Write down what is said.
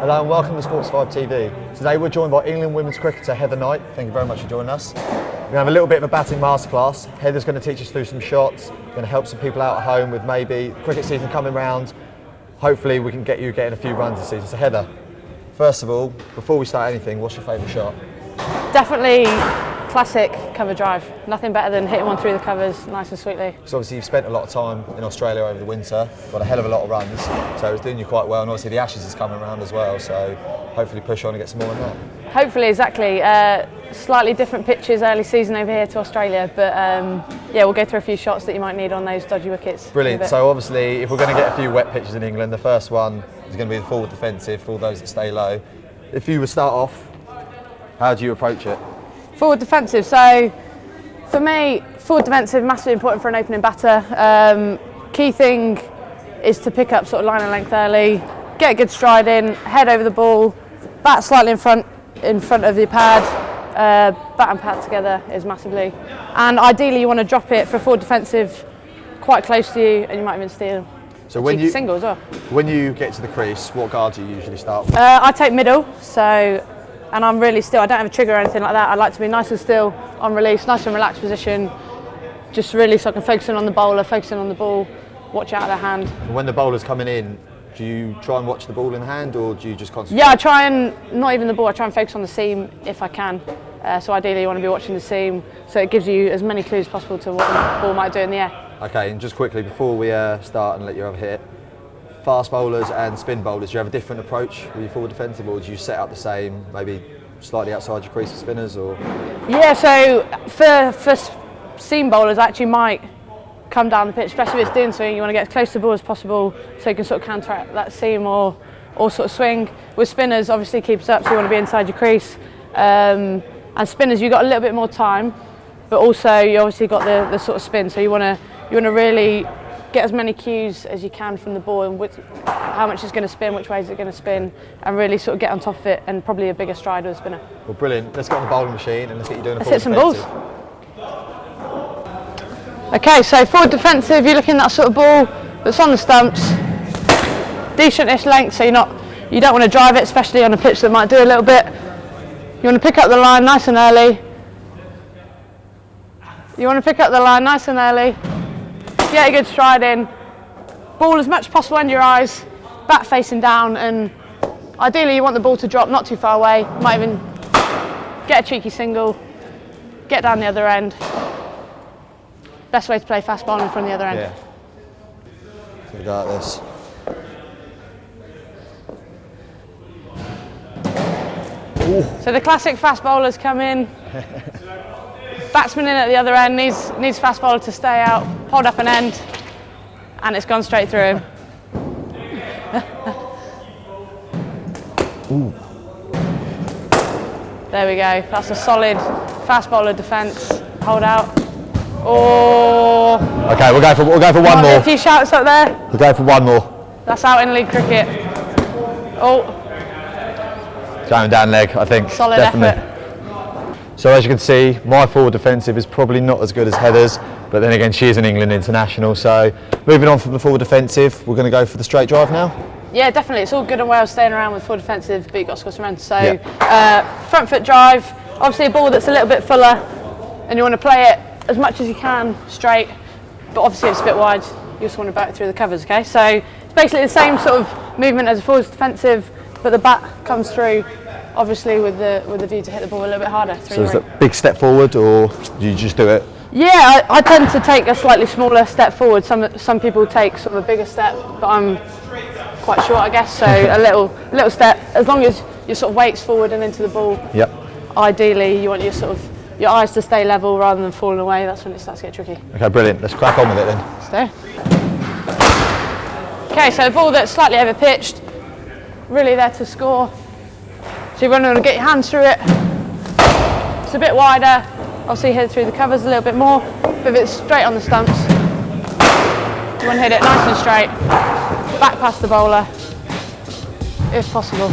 Hello and welcome to Sportsvibe TV. Today we're joined by England women's cricketer Heather Knight. Thank you very much for joining us. We're going to have a little bit of a batting masterclass. Heather's going to teach us through some shots, going to help some people out at home with maybe cricket season coming round. Hopefully we can get you getting a few runs this season. So Heather, first of all, before we start anything, what's your favourite shot? Definitely classic cover drive. Nothing better than hitting one through the covers nice and sweetly. So obviously you've spent a lot of time in Australia over the winter, got a hell of a lot of runs, so it's doing you quite well, and obviously the Ashes is coming around as well, so hopefully push on and get some more in that. Hopefully, exactly. Slightly different pitches early season over here to Australia, but yeah, we'll go through a few shots that you might need on those dodgy wickets. Brilliant. So obviously if we're going to get a few wet pitches in England, the first one is going to be the forward defensive for all those that stay low. If you would start off, how do you approach it? Forward defensive. So for me, forward defensive, massively important for an opening batter. Key thing is to pick up sort of line and length early, get a good stride in, head over the ball, bat slightly in front of your pad, bat and pad together is massively. And ideally you want to drop it for forward defensive quite close to you, and you might even steal. So when you single as well. When you get to the crease, what guard do you usually start with? I take middle, and I'm really still. I don't have a trigger or anything like that. I like to be nice and still on release, nice and relaxed position, just really so I can focus in on the bowler, focusing on the ball, watch out of their hand. When the bowler's coming in, do you try and watch the ball in hand, or do you just concentrate? Yeah, I try and, not even the ball, I try and focus on the seam if I can. So ideally you want to be watching the seam, so it gives you as many clues as possible to what the ball might do in the air. Okay, and just quickly, before we start and let you have a hit, fast bowlers and spin bowlers, do you have a different approach with your forward defensive, or do you set up the same, maybe slightly outside your crease for spinners? Or yeah, so for seam bowlers, I actually might come down the pitch, especially if it's doing swing. You want to get as close to the ball as possible so you can sort of counteract that seam or sort of swing. With spinners, obviously keeps up, so you want to be inside your crease. And spinners, you've got a little bit more time, but also you obviously got the sort of spin, so you want to really get as many cues as you can from the ball, and how much it's going to spin, which way is it going to spin, and really sort of get on top of it, and probably a bigger stride with a spinner. Well, brilliant. Let's get on the bowling machine and let's get you doing a forward forward defensive. Let's hit some balls. Okay, so forward defensive, you're looking at that sort of ball that's on the stumps, decent-ish length, so you don't want to drive it, especially on a pitch that might do a little bit. You want to pick up the line nice and early. Get a good stride in, ball as much as possible under your eyes, bat facing down, and ideally you want the ball to drop not too far away. Might even get a cheeky single, get down the other end. Best way to play fast bowling from the other end. Yeah. So we go like this. Ooh. So the classic fast bowlers come in. Batsman in at the other end, needs fast bowler to stay out, hold up an end, and it's gone straight through him. Ooh. There we go, that's a solid fast bowler defence. Hold out. Oh! Okay, we'll go for one more. A few shouts up there. We'll go for one more. That's out in league cricket. Oh! Going down leg, I think. Solid definitely. effort. So as you can see, my forward defensive is probably not as good as Heather's, but then again, she is an England international. So moving on from the forward defensive, we're going to go for the straight drive now. Yeah, definitely. It's all good and well staying around with forward defensive, but you've got to score some runs. So front foot drive, obviously a ball that's a little bit fuller, and you want to play it as much as you can straight, but obviously it's a bit wide. You just want to bat it through the covers. Okay, so it's basically the same sort of movement as a forward defensive, but the bat comes through, obviously with the view to hit the ball a little bit harder. So is that a big step forward, or do you just do it? Yeah, I tend to take a slightly smaller step forward. Some people take sort of a bigger step, but I'm quite short, I guess. So a little step, as long as your sort of weight's forward and into the ball. Yep. Ideally, you want your eyes to stay level rather than falling away. That's when it starts to get tricky. Okay, brilliant. Let's crack on with it then. Let's do. Okay, so a ball that's slightly over pitched, really there to score. So you want to get your hands through it. It's a bit wider, obviously hit through the covers a little bit more, but if it's straight on the stumps, you want to hit it nice and straight, back past the bowler, if possible.